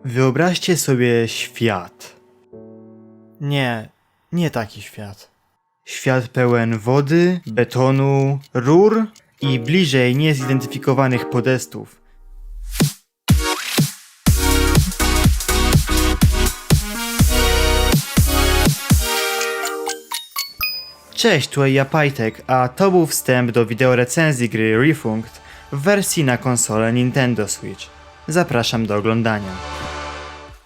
Wyobraźcie sobie świat. Nie taki świat. Świat pełen wody, betonu, rur i bliżej niezidentyfikowanych podestów. Cześć, tutaj ja Pajtek, a to był wstęp do wideorecenzji gry Refunct w wersji na konsolę Nintendo Switch. Zapraszam do oglądania.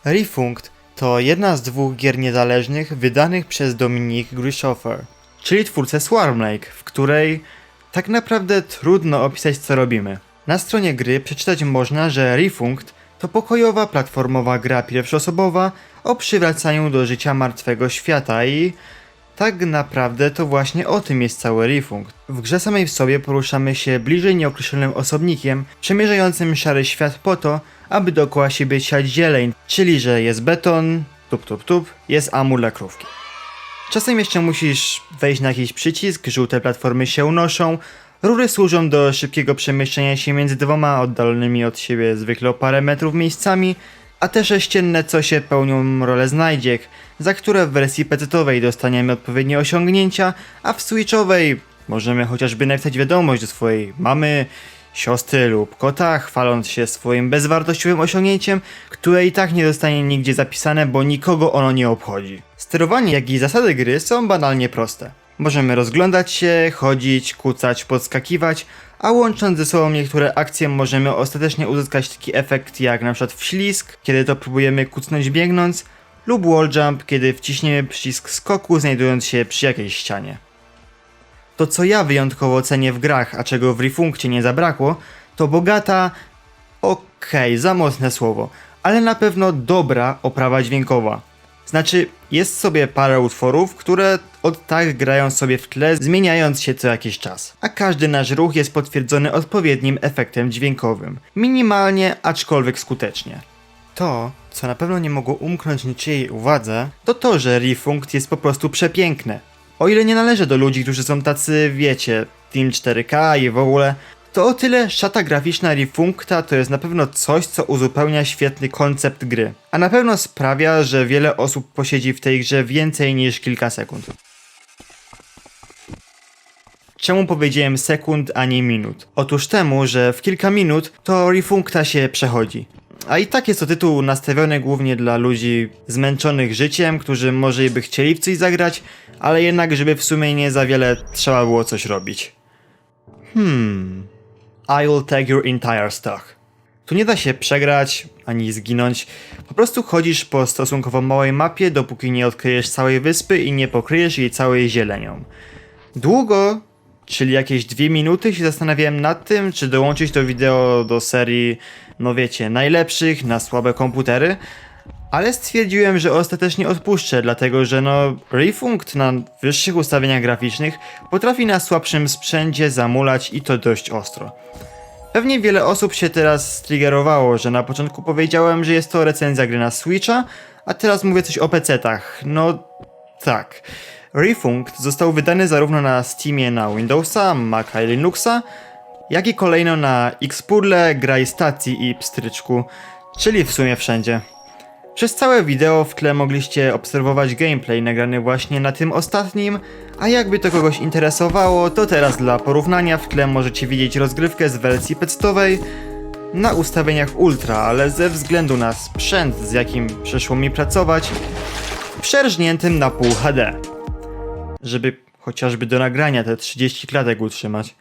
Refunct to jedna z dwóch gier niezależnych wydanych przez Dominique Grishofer, czyli twórcę Swarm Lake, w której tak naprawdę trudno opisać co robimy. Na stronie gry przeczytać można, że Refunct to pokojowa platformowa gra pierwszoosobowa o przywracaniu do życia martwego świata i tak naprawdę to właśnie o tym jest cały Refunct. W grze samej w sobie poruszamy się bliżej nieokreślonym osobnikiem, przemierzającym szary świat po to, aby dookoła siebie siać zieleń, czyli że jest beton, jest amur dla krówki. Czasem jeszcze musisz wejść na jakiś przycisk, żółte platformy się unoszą, rury służą do szybkiego przemieszczania się między dwoma oddalonymi od siebie zwykle o parę metrów miejscami, a te sześcienne cosie pełnią rolę znajdziek, za które w wersji PC-owej dostaniemy odpowiednie osiągnięcia, a w Switchowej możemy chociażby napisać wiadomość do swojej mamy, siostry lub kota, chwaląc się swoim bezwartościowym osiągnięciem, które i tak nie zostanie nigdzie zapisane, bo nikogo ono nie obchodzi. Sterowanie, jak i zasady gry są banalnie proste. Możemy rozglądać się, chodzić, kucać, podskakiwać, a łącząc ze sobą niektóre akcje możemy ostatecznie uzyskać taki efekt jak np. wślizg, kiedy to próbujemy kucnąć biegnąc, lub wall jump, kiedy wciśniemy przycisk skoku znajdując się przy jakiejś ścianie. To co ja wyjątkowo cenię w grach, a czego w Refunctie nie zabrakło, to bogata, za mocne słowo, ale na pewno dobra oprawa dźwiękowa. Znaczy, jest sobie parę utworów, które od tak grają sobie w tle, zmieniając się co jakiś czas. A każdy nasz ruch jest potwierdzony odpowiednim efektem dźwiękowym. Minimalnie, aczkolwiek skutecznie. To, co na pewno nie mogło umknąć niczyjej uwadze, to to, że Refunct jest po prostu przepiękne. O ile nie należę do ludzi, którzy są tacy, wiecie, Team 4K i w ogóle, to o tyle szata graficzna Refuncta to jest na pewno coś, co uzupełnia świetny koncept gry. A na pewno sprawia, że wiele osób posiedzi w tej grze więcej niż kilka sekund. Czemu powiedziałem sekund, a nie minut? Otóż temu, że w kilka minut to Refuncta się przechodzi. A i tak jest to tytuł nastawiony głównie dla ludzi zmęczonych życiem, którzy może by chcieli w coś zagrać, ale jednak żeby w sumie nie za wiele trzeba było coś robić. I will take your entire stock. Tu nie da się przegrać, ani zginąć. Po prostu chodzisz po stosunkowo małej mapie, dopóki nie odkryjesz całej wyspy i nie pokryjesz jej całej zielenią. Długo, czyli jakieś 2 minuty się zastanawiałem nad tym, czy dołączyć to wideo do serii, no wiecie, najlepszych na słabe komputery, ale stwierdziłem, że ostatecznie odpuszczę, dlatego że Refunct na wyższych ustawieniach graficznych potrafi na słabszym sprzęcie zamulać i to dość ostro. Pewnie wiele osób się teraz striggerowało, że na początku powiedziałem, że jest to recenzja gry na Switcha, a teraz mówię coś o PC-tach. No tak. Refunct został wydany zarówno na Steamie na Windowsa, Maca i Linuxa, jak i kolejno na Xpudle, Grajstacji i Pstryczku, czyli w sumie wszędzie. Przez całe wideo w tle mogliście obserwować gameplay nagrany właśnie na tym ostatnim, a jakby to kogoś interesowało, to teraz dla porównania w tle możecie widzieć rozgrywkę z wersji PC-owej na ustawieniach Ultra, ale ze względu na sprzęt, z jakim przyszło mi pracować, przerżniętym na Full HD, żeby chociażby do nagrania te 30 klatek utrzymać.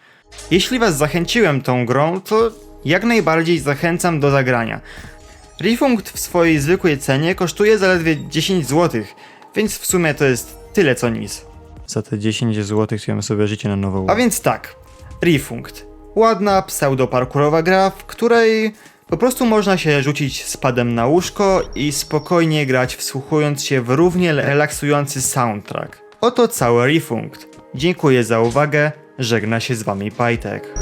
Jeśli was zachęciłem tą grą, to jak najbardziej zachęcam do zagrania. Refunct w swojej zwykłej cenie kosztuje zaledwie 10 zł, więc w sumie to jest tyle co nic. Za te 10 zł to ja bym sobie życie na nowo. A więc tak, Refunct. Ładna, pseudo-parkurowa gra, w której po prostu można się rzucić spadem na łóżko i spokojnie grać, wsłuchując się w równie relaksujący soundtrack. Oto cały Refunct. Dziękuję za uwagę, żegna się z wami Pajtek.